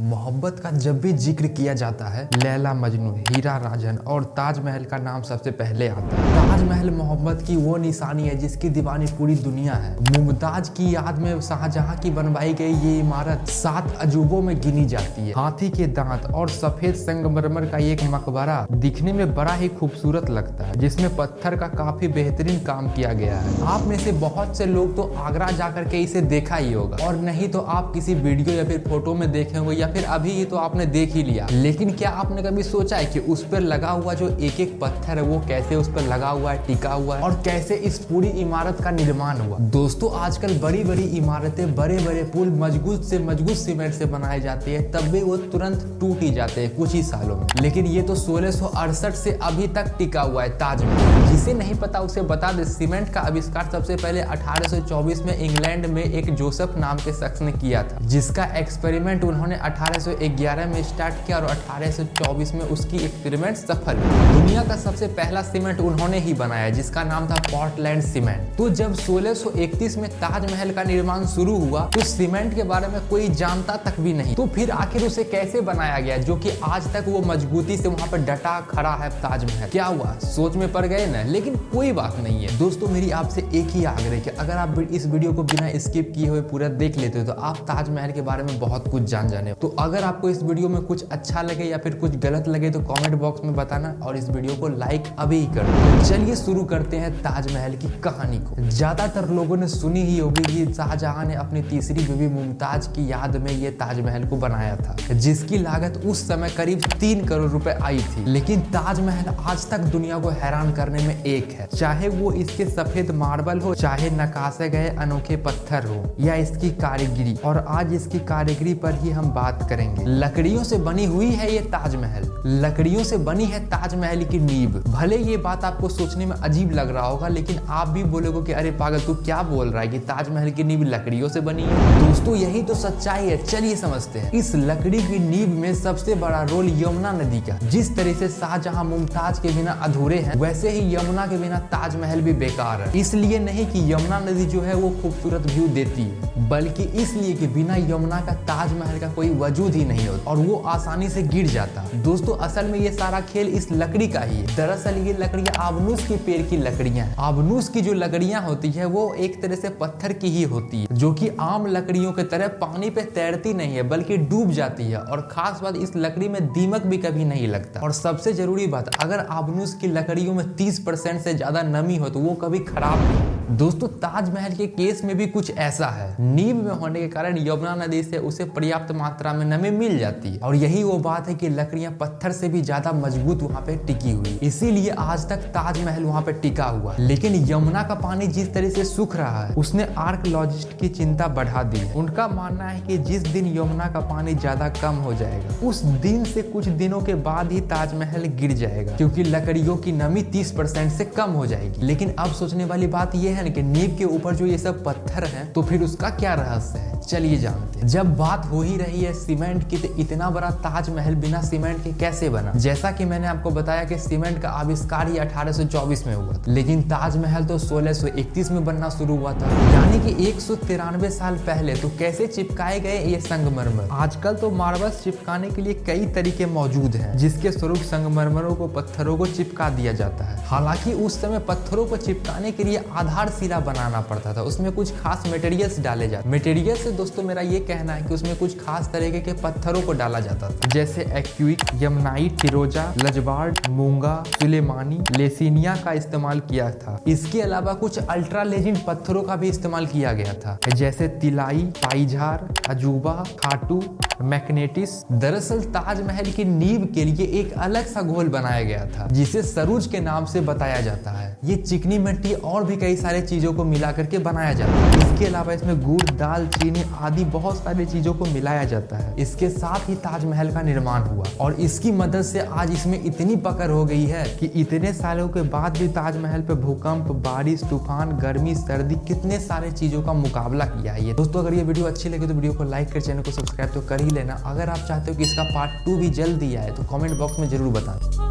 मोहब्बत का जब भी जिक्र किया जाता है लैला मजनू, हीरा रांझन और ताजमहल का नाम सबसे पहले आता है। ताजमहल मोहब्बत की वो निशानी है जिसकी दीवानी पूरी दुनिया है। मुमताज की याद में शाहजहां की बनवाई गई ये इमारत 7 अजूबों में गिनी जाती है। हाथी के दांत और सफेद संगमरमर का एक मकबरा दिखने में बड़ा ही खूबसूरत लगता है, जिसमें पत्थर का काफी बेहतरीन काम किया गया है। आप में से बहुत से लोग तो आगरा जाकर के इसे देखा ही होगा, और नहीं तो आप किसी वीडियो या फिर फोटो में देखे होंगे, या फिर अभी ही तो आपने देख ही लिया। लेकिन क्या आपने कभी सोचा है कि उस पर लगा हुआ जो एक एक पत्थर है वो कैसे उस पर लगा हुआ है, टिका हुआ है, और कैसे इस पूरी इमारत का निर्माण हुआ। दोस्तों, आजकल बड़ी बड़ी इमारतें, बड़े बड़े पुल मजबूत से मजबूत सीमेंट से बनाए जाते हैं, तब भी वो तुरंत टूट ही जाते हैं कुछ ही सालों में। लेकिन ये तो 1668 से अभी तक टिका हुआ है ताजमहल। जिसे नहीं पता उसे बता दे, सीमेंट का आविष्कार सबसे पहले 1824 में इंग्लैंड में एक जोसेफ नाम के शख्स ने किया था, जिसका एक्सपेरिमेंट उन्होंने 1811 में स्टार्ट किया और 1824 में उसकी एक्सपेरिमेंट सफल हुई। दुनिया का सबसे पहला सीमेंट उन्होंने ही बनाया, जिसका नाम था पोर्टलैंड सीमेंट। तो जब 1631 में ताजमहल का निर्माण शुरू हुआ तो सीमेंट के बारे में कोई जानता तक भी नहीं। तो फिर आखिर उसे कैसे बनाया गया, जो कि आज तक वो मजबूती से वहां पर डटा खड़ा है ताजमहल? क्या हुआ, सोच में पड़ गए ना? लेकिन कोई बात नहीं है दोस्तों, मेरी आपसे एक ही आग्रह कि अगर आप इस वीडियो को बिना स्किप किए हुए पूरा देख लेते हो तो आप ताजमहल के बारे में बहुत कुछ जाने। तो अगर आपको इस वीडियो में कुछ अच्छा लगे या फिर कुछ गलत लगे तो कमेंट बॉक्स में बताना, और इस वीडियो को लाइक अभी ही कर दो। तो चलिए शुरू करते हैं ताजमहल की कहानी को। ज्यादातर लोगों ने सुनी ही होगी कि शाहजहां ने अपनी तीसरी बीवी मुमताज की याद में ये ताजमहल को बनाया था, जिसकी लागत उस समय करीब 3 करोड़ रुपए आई थी। लेकिन ताजमहल आज तक दुनिया को हैरान करने में एक है, चाहे वो इसके सफेद मार्बल हो, चाहे नकाशे गए अनोखे पत्थर हो, या इसकी कारीगरी। और आज इसकी कारीगरी पर ही हम बात करेंगे। लकड़ियों से बनी हुई है ये ताजमहल, लकड़ियों से बनी है ताजमहल की नींव। भले ये बात आपको सोचने में अजीब लग रहा होगा, लेकिन आप भी बोलोगे कि अरे पागल तू क्या बोल रहा है कि ताजमहल की नींव लकड़ियों से बनी है। दोस्तों, यही तो सच्चाई है, चलिए समझते हैं। इस लकड़ी की नींव में सबसे बड़ा रोल यमुना नदी का। जिस तरह से शाहजहां मुमताज के बिना अधूरे हैं, वैसे ही यमुना के बिना ताजमहल भी बेकार है। इसलिए नहीं कि यमुना नदी जो है वो खूबसूरत व्यू देती है, बल्कि इसलिए कि बिना यमुना का ताजमहल का कोई वजूद ही नहीं होता और वो आसानी से गिर जाता। दोस्तों, असल में ये सारा खेल इस लकड़ी का ही है। दरअसल ये लकड़ियां आबनूस के पेड़ की लकड़ियां हैं। आबनूस की जो लकड़ियां होती है वो एक तरह से पत्थर की ही होती है, जो कि आम लकड़ियों की तरह पानी पे तैरती नहीं है बल्कि डूब जाती है। और खास बात, इस लकड़ी में दीमक भी कभी नहीं लगता। और सबसे जरूरी बात, अगर आबनूस की लकड़ियों में 30% से ज्यादा नमी हो तो वो कभी खराब नहीं। दोस्तों, ताजमहल के केस में भी कुछ ऐसा है। नींव में होने के कारण यमुना नदी से उसे पर्याप्त मात्रा में नमी मिल जाती है, और यही वो बात है कि लकड़ियां पत्थर से भी ज्यादा मजबूत वहां पे टिकी हुई, इसीलिए आज तक ताजमहल वहां पे टिका हुआ। लेकिन यमुना का पानी जिस तरह से सूख रहा है, उसने आर्कियोलॉजिस्ट की चिंता बढ़ा दी है। उनका मानना है कि जिस दिन यमुना का पानी ज्यादा कम हो जाएगा, उस दिन से कुछ दिनों के बाद ही ताजमहल गिर जाएगा, क्योंकि लकड़ियों की नमी 30% से कम हो जाएगी। लेकिन अब सोचने वाली बात यह है कि नींव के ऊपर जो ये सब पत्थर हैं, तो फिर उसका क्या रहस्य है, चलिए जानते हैं। जब बात हो ही रही है सीमेंट की, तो इतना बड़ा ताजमहल बिना सीमेंट के कैसे बना? जैसा कि मैंने आपको बताया कि सीमेंट का आविष्कार ही 1824 में हुआ था, लेकिन ताजमहल तो 1631 में बनना शुरू हुआ था, यानी कि 193 साल पहले। तो कैसे चिपकाए गए ये संगमरमर? आजकल तो मार्बल्स चिपकाने के लिए कई तरीके मौजूद हैं, जिसके स्वरूप संगमरमरों को, पत्थरों को चिपका दिया जाता है। हालांकि उस समय पत्थरों को चिपकाने के लिए आधार शिला बनाना पड़ता था, उसमें कुछ खास मटेरियल्स डाले जाते। मटेरियल से दोस्तों मेरा ये कहना है कि उसमें कुछ खास तरीके के पत्थरों को डाला जाता था, जैसे एक्यूइक, यमनाइट, फिरोजा, लजबार्ड, मूंगा, सुलेमानी, लेसिनिया का इस्तेमाल किया था। इसके अलावा कुछ अल्ट्रा लेजेंड पत्थरों का भी इस्तेमाल किया गया था, जैसे तिलाई, पाइझार, अजूबा, खाटू, मैग्नेटिस। दरअसल ताजमहल की नींव के लिए एक अलग सा घोल बनाया गया था, जिसे सरूज के नाम से बताया जाता है। ये चिकनी मिट्टी और भी कई सारे चीजों को मिला करके बनाया जाता है। इसके अलावा इसमें गुड़, दाल, चीनी आदि बहुत सारी चीजों को मिलाया जाता है। इसके साथ ही ताजमहल का निर्माण हुआ, और इसकी मदद से आज इसमें इतनी पकड़ हो गई है कि इतने सालों के बाद भी ताजमहल पे भूकंप, बारिश, तूफान, गर्मी, सर्दी, कितने सारे चीजों का मुकाबला किया है। दोस्तों, अगर ये वीडियो अच्छी लगे तो वीडियो को लाइक कर, चैनल को सब्सक्राइब तो कर ही लेना। अगर आप चाहते हो कि इसका पार्ट 2 भी जल्दी आए तो कमेंट बॉक्स में जरूर बताएं।